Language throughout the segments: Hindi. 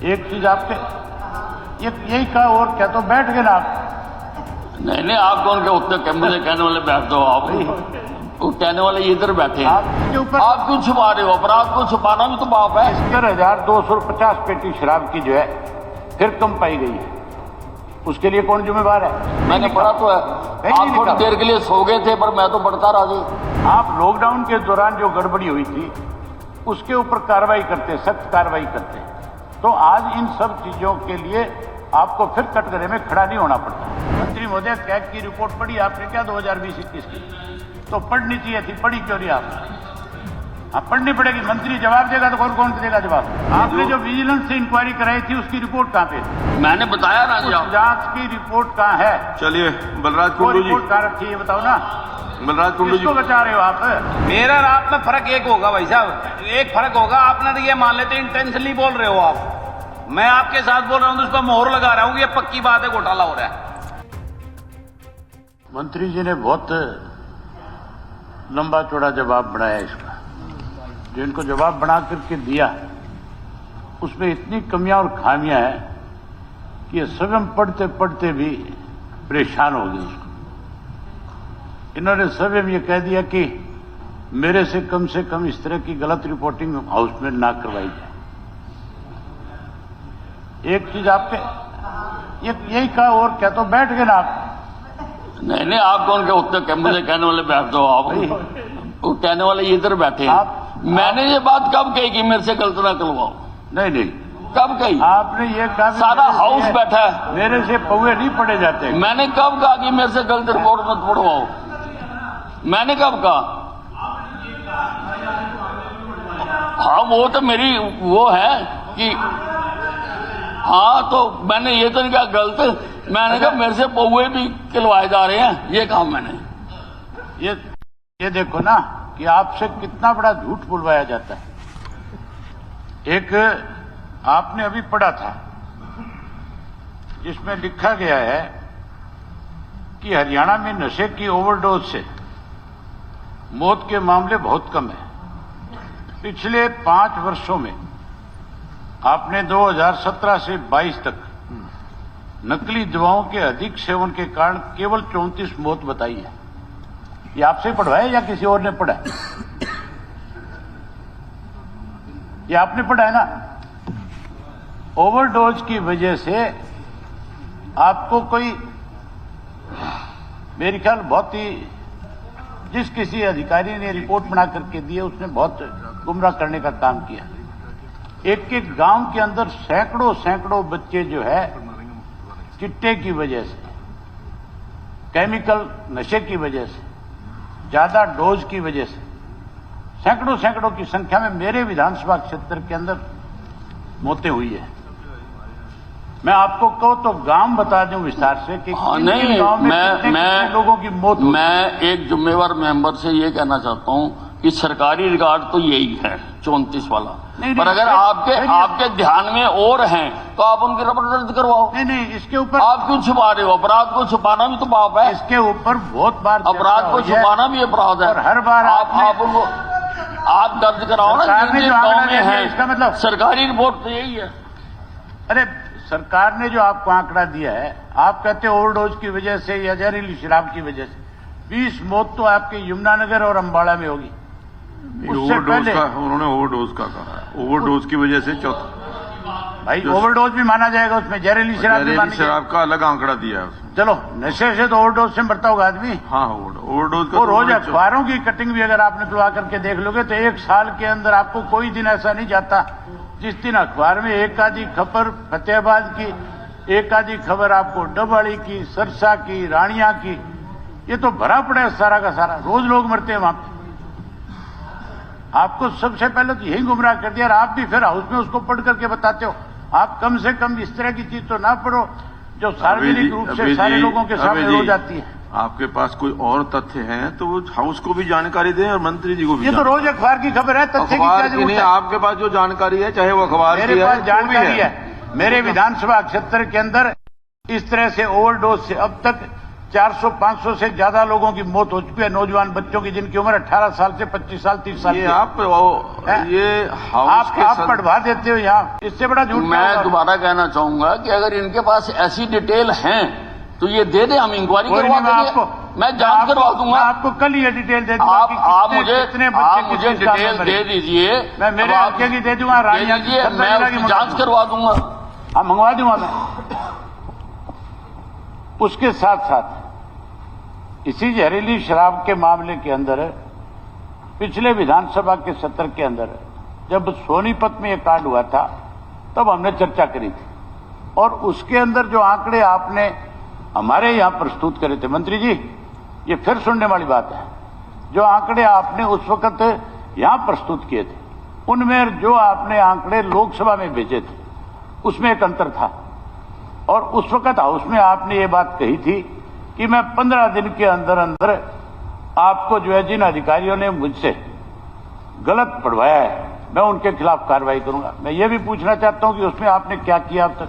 एक चीज आपके यही कहा और क्या, तो बैठ गए ना आप। नहीं आप कौन के उतने मुझे कहने वाले बैठ दो आप, वो कहने वाले इधर बैठे हैं। आपके ऊपर आप क्यों छुपा रहे हो? अपराध को छुपाना भी तो पाप है। 70,250 पेटी शराब की जो है फिर कम पाई गई है, उसके लिए कौन जिम्मेवार है? मैंने पढ़ा तो है। आप थोड़ी देर के लिए सो गए थे पर मैं तो पढ़ता रहा जी। आप लॉकडाउन के दौरान जो गड़बड़ी हुई थी उसके ऊपर कार्रवाई करते, सख्त कार्रवाई करते, तो आज इन सब चीजों के लिए आपको फिर कटघरे में खड़ा नहीं होना पड़ता। मंत्री महोदय, कैग की रिपोर्ट पढ़ी आपने क्या 2020-21 की? तो पढ़नी चाहिए थी, पढ़ी क्यों नहीं आप? पढ़नी पड़ेगी। मंत्री जवाब देगा तो कौन देगा जवाब? आपने जो विजिलेंस से इंक्वायरी कराई थी उसकी रिपोर्ट कहाँ पे? मैंने बताया ना जी। जांच की रिपोर्ट कहाँ है? चलिए बलराज कुंडू जी, रिपोर्ट कहाँ रखी है बताओ ना। बलराज कुंडू जी, किसको बचा रहे हो आप? मेरा और आप में फर्क एक होगा भाई साहब, एक फर्क होगा। आपने तो ये मान लेते इंटेंशनली बोल रहे हो आप, मैं आपके साथ बोल रहा हूं तो उसको मोहर लगा रहा हूं, ये पक्की बात है, घोटाला हो रहा है। मंत्री जी ने बहुत लंबा चौड़ा जवाब बनाया इसका, जो इनको जवाब बना करके दिया उसमें इतनी कमियां और खामियां हैं कि ये स्वयं पढ़ते पढ़ते भी परेशान हो गए। उसको इन्होंने स्वयं ये कह दिया कि मेरे से कम इस तरह की गलत रिपोर्टिंग हाउस में ना करवाई जाए। एक चीज आपके यही कहा और क्या, तो बैठ गए ना आप। नहीं आप कौन के उतने मुझे कहने वाले बैठ दो आप, वो कहने वाले इधर बैठे हैं। मैंने ये बात कब कही कि मेरे से गलत ना करवाओ? नहीं कब कही? आपने ये कहा सारा हाउस बैठा है, मेरे से पौवे नहीं पड़े जाते। मैंने कब कहा कि मेरे से गलत रिपोर्ट मत पढ़वाओ? मैंने कब कहा? हाँ वो तो मेरी वो है कि हाँ, तो मैंने ये तो नहीं कहा गलत, मैंने कहा मेरे से पौवे भी खिलवाए जा रहे हैं, ये कहा मैंने। ये देखो ना कि आपसे कितना बड़ा झूठ बुलवाया जाता है। एक आपने अभी पढ़ा था जिसमें लिखा गया है कि हरियाणा में नशे की ओवरडोज से मौत के मामले बहुत कम है। पिछले 5 वर्षों में आपने 2017 से 22 तक नकली दवाओं के अधिक सेवन के कारण केवल 34 मौत बताई है। ये आपसे पढ़वाया या किसी और ने पढ़ा? ये आपने पढ़ा है ना। ओवरडोज की वजह से आपको कोई, मेरे ख्याल बहुत ही, जिस किसी अधिकारी ने रिपोर्ट बना करके दी है उसने बहुत गुमराह करने का काम किया। एक गांव के अंदर सैकड़ों बच्चे जो है चिट्टे की वजह से, केमिकल नशे की वजह से, ज्यादा डोज की वजह से सैकड़ों की संख्या में मेरे विधानसभा क्षेत्र के अंदर मौतें हुई है। मैं आपको कहूं तो गांव बता दूं विस्तार से कि नहीं, गांव में कितने लोगों की मौत हुई। मैं एक जिम्मेवार मेंबर से ये कहना चाहता हूं कि सरकारी रिकॉर्ड तो यही है 34 वाला, पर अगर आपके ध्यान में और हैं तो आप उनकी रिपोर्ट दर्ज करवाओ। नहीं इसके ऊपर आप क्यों छुपा रहे हो? अपराध को छुपाना भी तो पाप है। इसके ऊपर बहुत बार अपराध को छुपाना भी अपराध है, और हर बार आप उनको आप दर्ज कराओ ना, जिन गाँव में है। इसका मतलब सरकारी रिपोर्ट तो यही है। अरे सरकार ने जो आपको आंकड़ा दिया है, आप कहते हैं ओवरडोज की वजह से या जहरीली शराब की वजह से 20 मौत तो आपके यमुनानगर और अंबाला में होगी। ओवरडोज का उन्होंने ओवरडोज का कहा, ओवरडोज की वजह से भाई ओवरडोज भी माना जाएगा उसमें, जहरीली शराब का अलग आंकड़ा दिया है। चलो नशे से तो ओवरडोज से मरता होगा आदमी। हाँ ओवरडोज का। और रोज अखबारों की कटिंग भी अगर आपने खुलवा करके देख लोगे तो एक साल के अंदर आपको कोई दिन ऐसा नहीं जाता जिस दिन अखबार में एक आधी खबर फतेहाबाद की, एक आधी खबर आपको डबवाड़ी की, सरसा की, रानिया की, ये तो भरा पड़ा है सारा का सारा। रोज लोग मरते हैं वहां पे। आपको सबसे पहले तो यही गुमराह कर दिया और आप भी फिर हाउस में उसको पढ़ करके बताते हो। आप कम से कम इस तरह की चीज तो ना पढ़ो जो सार्वजनिक रूप से सारे लोगों के सामने हो जाती है। आपके पास कोई और तथ्य हैं तो वो हाउस को भी जानकारी दें और मंत्री जी को भी। ये तो रोज अखबार की खबर है, तथ्य की क्या जरूरत है? आपके पास जो जानकारी है चाहे वो अखबार मेरे पास जानकारी है। मेरे विधानसभा क्षेत्र के अंदर इस तरह से ओवरडोज से अब तक 400-500 से ज्यादा लोगों की मौत हो चुकी है, नौजवान बच्चों की जिनकी उम्र 18 साल से 25 साल 30 साल ये की है। ये हाउस के आप बढ़वा देते हो यहाँ, इससे बड़ा झूठ क्या मैं होगा? दोबारा कहना चाहूंगा कि अगर इनके पास ऐसी डिटेल हैं तो ये दे दे, हम इंक्वायरी कोई करवा नहीं, देंगे, मैं जांच करवा दूंगा। मैं आपको कल ये डिटेल दे दूंगा कि आप कितने बच्चे आप मुझे किस हिसाब डिटेल में मरे। दे दीजिए, मैं मेरे अब आप हल्के की दे दूंगा, दे रानिया की दीजिए, 17 मैं जिला की उसकी जांच करवा दूंगा। हाँ, मंगवा दूंगा मैं। उसके साथ साथ इसी जहरीली शराब के मामले के अंदर पिछले विधानसभा के सत्र के अंदर जब सोनीपत में यह कांड हुआ था तब हमने चर्चा करी थी, और उसके अंदर जो आंकड़े आपने हमारे यहां प्रस्तुत करे थे मंत्री जी, ये फिर सुनने वाली बात है। जो आंकड़े आपने उस वक्त यहां प्रस्तुत किए थे उनमें जो आपने आंकड़े लोकसभा में भेजे थे उसमें एक अंतर था, और उस वक्त हाउस में आपने ये बात कही थी कि मैं 15 दिन के अंदर अंदर आपको जो है जिन अधिकारियों ने मुझसे गलत पढ़वाया है मैं उनके खिलाफ कार्रवाई करूंगा। मैं ये भी पूछना चाहता हूं कि उसमें आपने क्या किया अब तक,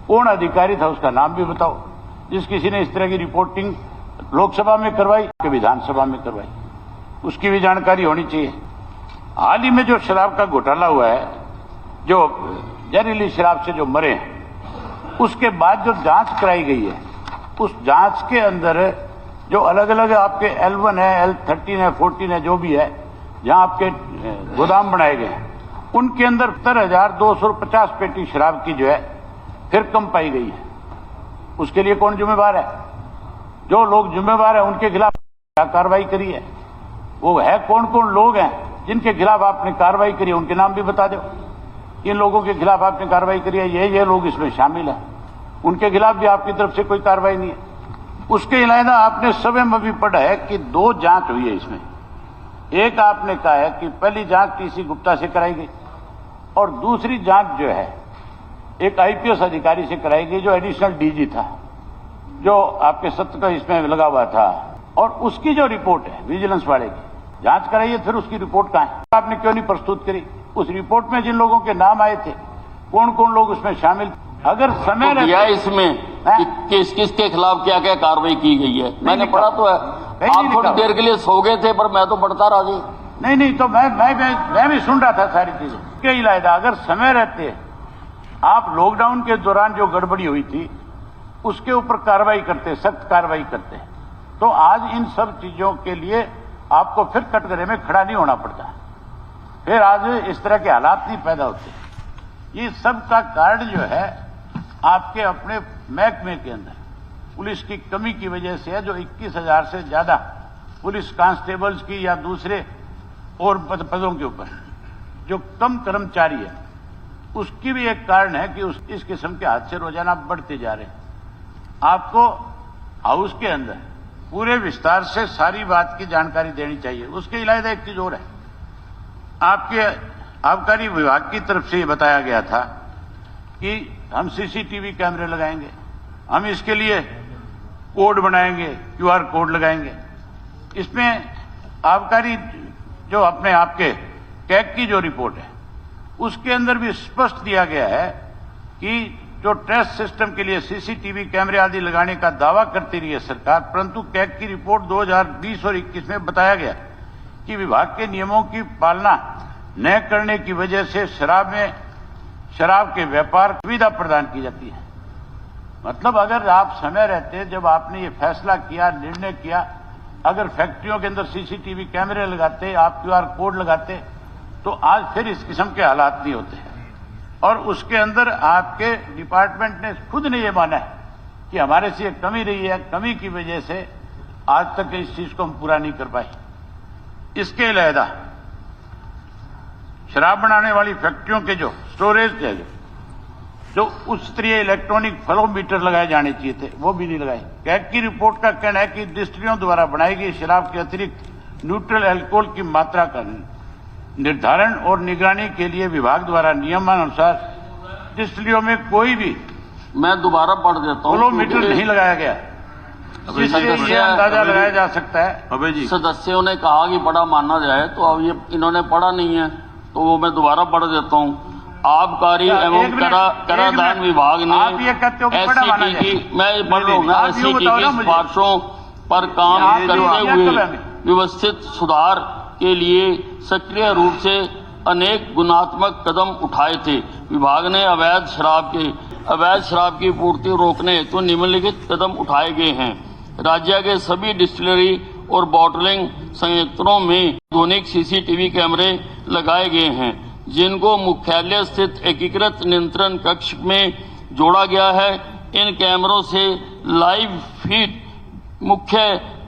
कौन अधिकारी था उसका नाम भी बताओ जिस किसी ने इस तरह की रिपोर्टिंग लोकसभा में करवाई कि विधानसभा में करवाई, उसकी भी जानकारी होनी चाहिए। हाल ही में जो शराब का घोटाला हुआ है, जो जहरीली शराब से जो मरे हैं, उसके बाद जो जांच कराई गई है उस जांच के अंदर जो अलग अलग आपके L1 है, L13 है, 14 है, जो भी है, जहां आपके गोदाम बनाए गए हैं उनके अंदर 70,250 पेटी शराब की जो है फिर कम पाई गई है। उसके लिए कौन जिम्मेवार है? जो लोग जिम्मेवार है उनके खिलाफ क्या कार्रवाई करी है? वो है कौन कौन लोग हैं जिनके खिलाफ आपने कार्रवाई करी है, उनके नाम भी बता दो। इन लोगों के खिलाफ आपने कार्रवाई करी है, ये लोग इसमें शामिल हैं, उनके खिलाफ भी आपकी तरफ से कोई कार्रवाई नहीं है। उसके अलावा आपने समय में भी पढ़ा है कि 2 जांच हुई है इसमें। एक आपने कहा है कि पहली जांच टीसी गुप्ता से कराई गई और दूसरी जांच जो है एक IPS अधिकारी से कराई गई जो एडिशनल DG था, जो आपके सत्र का इसमें लगा हुआ था, और उसकी जो रिपोर्ट है विजिलेंस वाले की जांच कराइए, फिर उसकी रिपोर्ट कहां है? आपने क्यों नहीं प्रस्तुत करी? उस रिपोर्ट में जिन लोगों के नाम आए थे कौन कौन लोग उसमें शामिल थे? अगर समय तो दिया इसमें कि किसके खिलाफ क्या क्या कार्रवाई की गई है, मैंने पढ़ा तो है। आप थोड़ी देर के लिए सो गए थे पर मैं तो पढ़ता रहा जी। नहीं तो मैं भी सुन रहा था सारी चीजें। के इलावा अगर समय रहते आप लॉकडाउन के दौरान जो गड़बड़ी हुई थी उसके ऊपर कार्रवाई करते, सख्त कार्रवाई करते, तो आज इन सब चीजों के लिए आपको फिर कटघरे में खड़ा नहीं होना पड़ता, फिर आज इस तरह के हालात नहीं पैदा होते। ये सब का कारण जो है आपके अपने महकमे के अंदर पुलिस की कमी की वजह से है, जो 21,000 से ज्यादा पुलिस कांस्टेबल्स की या दूसरे और पदों के ऊपर जो कम कर्मचारी है उसकी भी एक कारण है कि इस किस्म के हादसे रोजाना बढ़ते जा रहे हैं। आपको हाउस के अंदर पूरे विस्तार से सारी बात की जानकारी देनी चाहिए। उसके अलावा एक चीज और है, आपके आबकारी विभाग की तरफ से ये बताया गया था कि हम CCTV कैमरे लगाएंगे, हम इसके लिए कोड बनाएंगे, QR कोड लगाएंगे। इसमें आबकारी जो अपने आपके कैग की जो रिपोर्ट है उसके अंदर भी स्पष्ट दिया गया है कि जो टेस्ट सिस्टम के लिए CCTV कैमरे आदि लगाने का दावा करती रही है सरकार, परंतु कैग की रिपोर्ट 2020 और 21 में बताया गया कि विभाग के नियमों की पालना न करने की वजह से शराब के व्यापार सुविधा प्रदान की जाती है। मतलब अगर आप समय रहते जब आपने ये फैसला किया, निर्णय किया, अगर फैक्ट्रियों के अंदर CCTV कैमरे लगाते, आप QR कोड लगाते, तो आज फिर इस किस्म के हालात नहीं होते हैं। और उसके अंदर आपके डिपार्टमेंट ने खुद ने ये माना है कि हमारे से कमी रही है, कमी की वजह से आज तक इस चीज को हम पूरा नहीं कर पाए। इसके अलावा शराब बनाने वाली फैक्ट्रियों के जो स्टोरेज है, जो उच्च स्तरीय इलेक्ट्रॉनिक फ्लोमीटर लगाए जाने चाहिए थे, वो भी नहीं लगाए। कैग की रिपोर्ट का कहना है कि डिस्टिलरियों द्वारा बनाई गई शराब के अतिरिक्त न्यूट्रल अल्कोहल की मात्रा का निर्धारण और निगरानी के लिए विभाग द्वारा नियमानुसार डिस्टिलरियों में कोई भी मैं दोबारा पढ़ देता हूँ, फ्लोमीटर नहीं लगाया गया, जिससे ये अंदाजा लगाया जा सकता है। अबे जी, सदस्यों ने कहा कि पढ़ा माना जाए, तो अब ये इन्होंने पढ़ा नहीं है, तो वो मैं दोबारा पढ़ देता हूँ। आबकारी एवं कराधान विभाग ने आप ये कहते हो कि बड़ा माना SCT जाए। की, मैं पढ़ रहा हूँ ना, आप यूं SCT बताओ की ना मुझे। सिफारिशों पर काम आप करते ये हुए कब आएंगे? व्यवस्थित सुधार के लिए सक्रिय रूप से अनेक गुणात्मक कदम उठाए थे। विभाग ने अवैध शराब की पूर्ति रोकने हेतु निम्नलिखित कदम उठाए गए हैं। राज्य के सभी डिस्टिलरी और बॉटलिंग संयंत्रों में आधुनिक CCTV कैमरे लगाए गए हैं, जिनको मुख्यालय स्थित एकीकृत नियंत्रण कक्ष में जोड़ा गया है। इन कैमरों से लाइव फीड मुख्य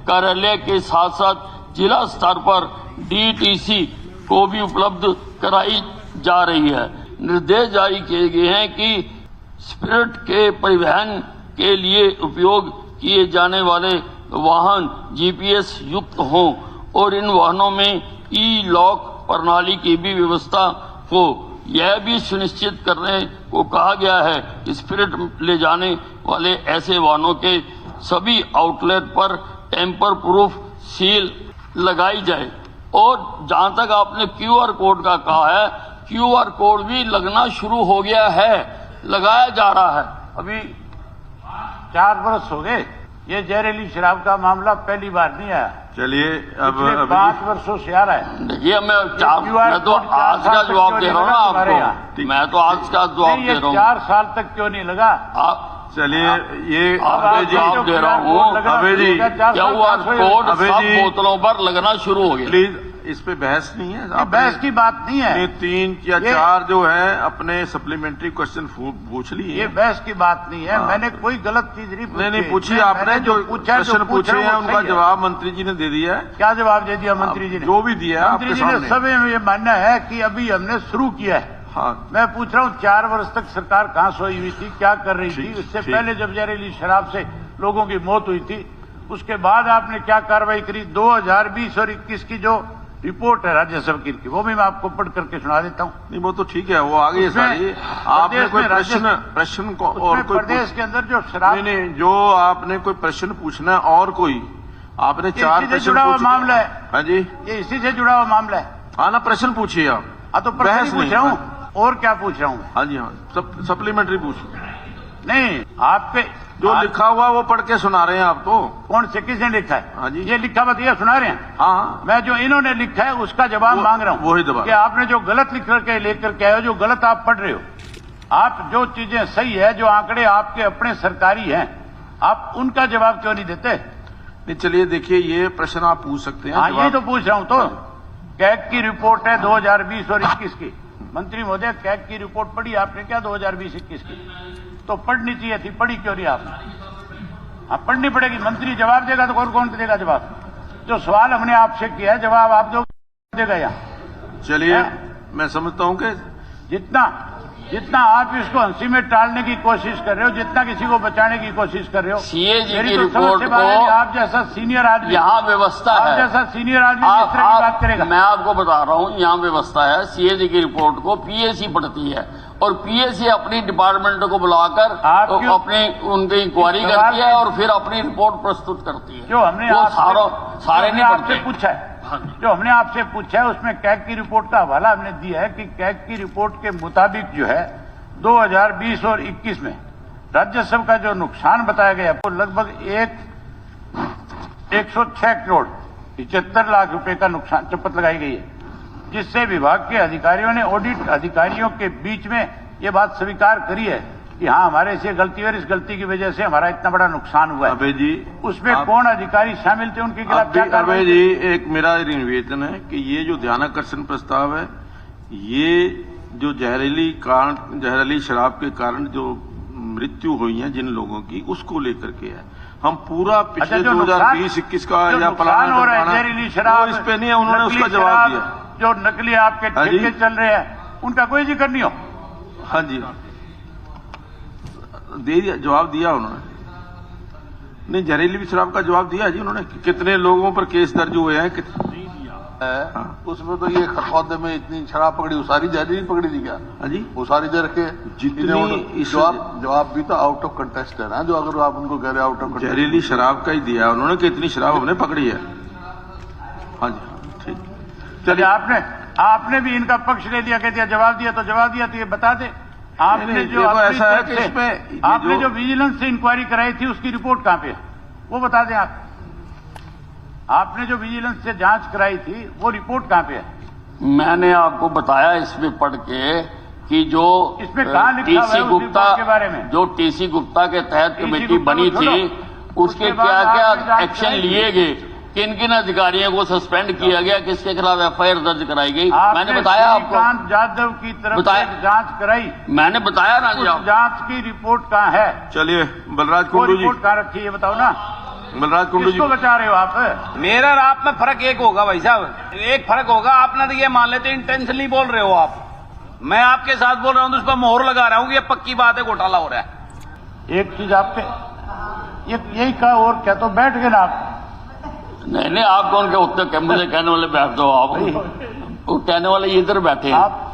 कार्यालय के साथ साथ जिला स्तर पर DTC को भी उपलब्ध कराई जा रही है। निर्देश जारी किए गए हैं कि स्पिरिट के परिवहन के लिए उपयोग किए जाने वाले वाहन GPS युक्त हों और इन वाहनों में E-लॉक प्रणाली की भी व्यवस्था हो। यह भी सुनिश्चित करने को कहा गया है कि स्पिरिट ले जाने वाले ऐसे वाहनों के सभी आउटलेट पर टेम्पर प्रूफ सील लगाई जाए। और जहां तक आपने QR कोड का कहा है, QR कोड भी लगना शुरू हो गया है, लगाया जा रहा है। अभी 4 बरस हो गए, ये जहरीली शराब का मामला पहली बार नहीं आया। चलिए अब पिछले 5 वर्षों से आ रहा है। ये मैं तो आज का जवाब दे रहा हूँ ना आपको, मैं तो आज का जवाब दे रहा हूँ। 4 साल तक क्यों नहीं लगा? चलिए ये आप जवाब दे रहा हूँ। अबे जी, QR कोड अबे सब जी, बोतलों पर लगना शुरू हो गया। प्लीज इस पे बहस नहीं है। ये बहस की बात नहीं है। आपने 3 या 4 जो है अपने सप्लीमेंट्री क्वेश्चन पूछ लिए। ये बहस की बात नहीं है। हाँ। मैंने कोई गलत चीज नहीं पूछी। नहीं पूछी आपने, जो प्रश्न पूछे हैं उनका जवाब मंत्री जी ने दे दिया है। क्या जवाब दे दिया मंत्री जी ने? जो भी दिया है मंत्री आपके जी ने सामने। सब ये मानना है कि अभी हमने शुरू किया है। हाँ, मैं पूछ रहा हूँ 4 वर्ष तक सरकार कहाँ सोई हुई थी, क्या कर रही थी? ठीक, इससे ठीक। पहले जब जहरीली शराब से लोगों की मौत हुई थी, उसके बाद आपने क्या कार्रवाई करी? 2020 और 21 की जो रिपोर्ट है राज्यसभा की, वो भी मैं आपको पढ़ करके सुना देता हूँ। नहीं वो तो ठीक है, वो आगे सारी आपने कोई प्रश्न को और कोई प्रदेश के अंदर जो शराब नहीं जो आपने कोई प्रश्न पूछना है और कोई आपने 4 इसी से जुड़ा हुआ मामला है। हाँ जी, ये इसी से जुड़ा हुआ मामला है। हाँ ना, प्रश्न पूछिए आप। हाँ तो प्रश्न पूछ रहा हूँ, और क्या पूछ रहा हूँ? हाँ जी, हाँ सप्लीमेंट्री पूछिए। नहीं, आपके जो लिखा हुआ वो पढ़ के सुना रहे हैं आप तो। कौन से किसने लिखा है? हाँ जी। ये लिखा हुआ दिया सुना रहे हैं। हाँ, मैं जो इन्होंने लिखा है उसका जवाब मांग रहा हूँ। वही जवाब। कि आपने जो गलत लिख करके लेकर के आए हो, जो गलत आप पढ़ रहे हो, आप जो चीजें सही है, जो आंकड़े आपके अपने सरकारी हैं, आप उनका जवाब क्यों नहीं देते? नहीं चलिए देखिए, ये प्रश्न आप पूछ सकते हैं। हाँ, ये तो पूछ रहा हूँ। तो कैग की रिपोर्ट है 2020 और 21 की। मंत्री महोदय, कैग की रिपोर्ट पढ़ी आपने क्या 2020-21 की? तो पढ़नी चाहिए थी, पढ़ी क्यों नहीं आपने? हाँ, पढ़नी पड़ेगी। मंत्री जवाब देगा तो कौन देगा जवाब? जो सवाल हमने आपसे किया है, जवाब आप जो देगा यहाँ। चलिए मैं समझता हूँ कि जितना आप इसको हंसी में टालने की कोशिश कर रहे हो, जितना किसी को बचाने की कोशिश कर रहे हो, CAG मेरी की तो समझ रिपोर्ट से बाहर है कि को आप जैसा सीनियर आदमी, यहाँ व्यवस्था आप है। जैसा सीनियर आदमी इस तरह की बात करेगा। मैं आपको बता रहा हूँ, यहाँ व्यवस्था है। CAG की रिपोर्ट को PAC पढ़ती है और PAC अपनी डिपार्टमेंट को बुलाकर तो अपनी उनकी इंक्वायरी करती है और फिर अपनी रिपोर्ट प्रस्तुत करती है। जो हमने सारे नहीं आपसे पूछा है, जो हमने आपसे पूछा है उसमें कैग की रिपोर्ट का हवाला हमने दिया है कि कैग की रिपोर्ट के मुताबिक जो है 2020 और 21 में राज्यसभा का जो नुकसान बताया गया वो लगभग 106 करोड़ 75 लाख रुपए का नुकसान चपत लगाई गई है, जिससे विभाग के अधिकारियों ने ऑडिट अधिकारियों के बीच में ये बात स्वीकार करी है कि हाँ, हमारे से गलती और इस गलती की वजह से हमारा इतना बड़ा नुकसान हुआ है। अबे जी, उसमें कौन अधिकारी शामिल थे, उनके खिलाफ क्या कार्रवाई? अबे जी, एक मेरा निवेदन है कि ये जो ध्यानाकर्षण प्रस्ताव है, ये जो जहरीली शराब के कारण जो मृत्यु हुई है जिन लोगों की, उसको लेकर के है। हम पूरा पिछले 2020-21 का या फलाना हो रहा है जहरीली शराब, इस पे नहीं है, उन्होंने उसका जवाब दिया। जो नकली आपके ठेके चल रहे हैं, उनका कोई जिक्र नहीं हो। हाँ जी, दे दिया, जवाब दिया उन्होंने। नहीं, जहरीली शराब का जवाब दिया जी उन्होंने। कितने लोगों पर केस दर्ज हुए हैं? हाँ। उसमें तो ये खरखौदे में इतनी शराब पकड़ी, वो सारी जहरीली पकड़ी थी क्या? हाँ जी, वो सारी दे रखे जितनी जवाब भी तो आउट ऑफ कंटेस्ट है ना, जो अगर आप उनको कह रहे आउट ऑफ कंटेस्ट। जहरीली शराब का ही दिया उन्होंने कि इतनी शराब हमने पकड़ी है। हाँ जी, ठीक। चलिए, आपने आपने भी इनका पक्ष ले लिया, कह दिया जवाब दिया तो जवाब दिया, तो ये बता दे आपने नहीं, जो देखो, अपनी ऐसा है तरफ कि से- इसमें ये आपने जो- जो विजिलेंस से इंक्वायरी कराई थी उसकी रिपोर्ट कहां पे है, वो बता दें आप। आपने जो विजिलेंस से जांच कराई थी वो रिपोर्ट कहां पे है? मैंने आपको बताया इसमें पढ़ के कि जो इसमें कहाँ लिखा हुआ है टीसी उस गुप्ता रिपोर्ट के बारे में? जो टीसी गुप्ता के तहत TC कमेटी गुप्ता बनी को थी छोड़ो। उसके उसके बाद क्या आपने क्या जांच एक्शन कराई थी। लिए गए, किन किन अधिकारियों को सस्पेंड किया गया, किसके खिलाफ एफआईआर दर्ज कराई गई, मैंने बताया आपको। श्रीकांत जाधव की तरफ बताया। से जांच कराई, मैंने बताया ना जी उस आप। जांच की रिपोर्ट कहां है? चलिए बलराज वो कुंडू जी, रिपोर्ट कहां रखी है बताओ ना, बलराज कुंडू जी, किसको बचा रहे हो आप? मेरा और आप में फर्क एक होगा भाई साहब, एक फर्क होगा। आपने तो ये मान लेते इंटेंशनली बोल रहे हो आप, मैं आपके साथ बोल रहा हूं तो उस पर मोहर लगा रहा हूं कि ये पक्की बात है, घोटाला हो रहा है। एक चीज आपके यही कहा, और क्या, तो बैठ गए ना आप। नहीं नहीं, आप कौन के उत्तर मुझे कहने वाले बैठ दो आप, वो कहने वाले इधर बैठे हैं। आप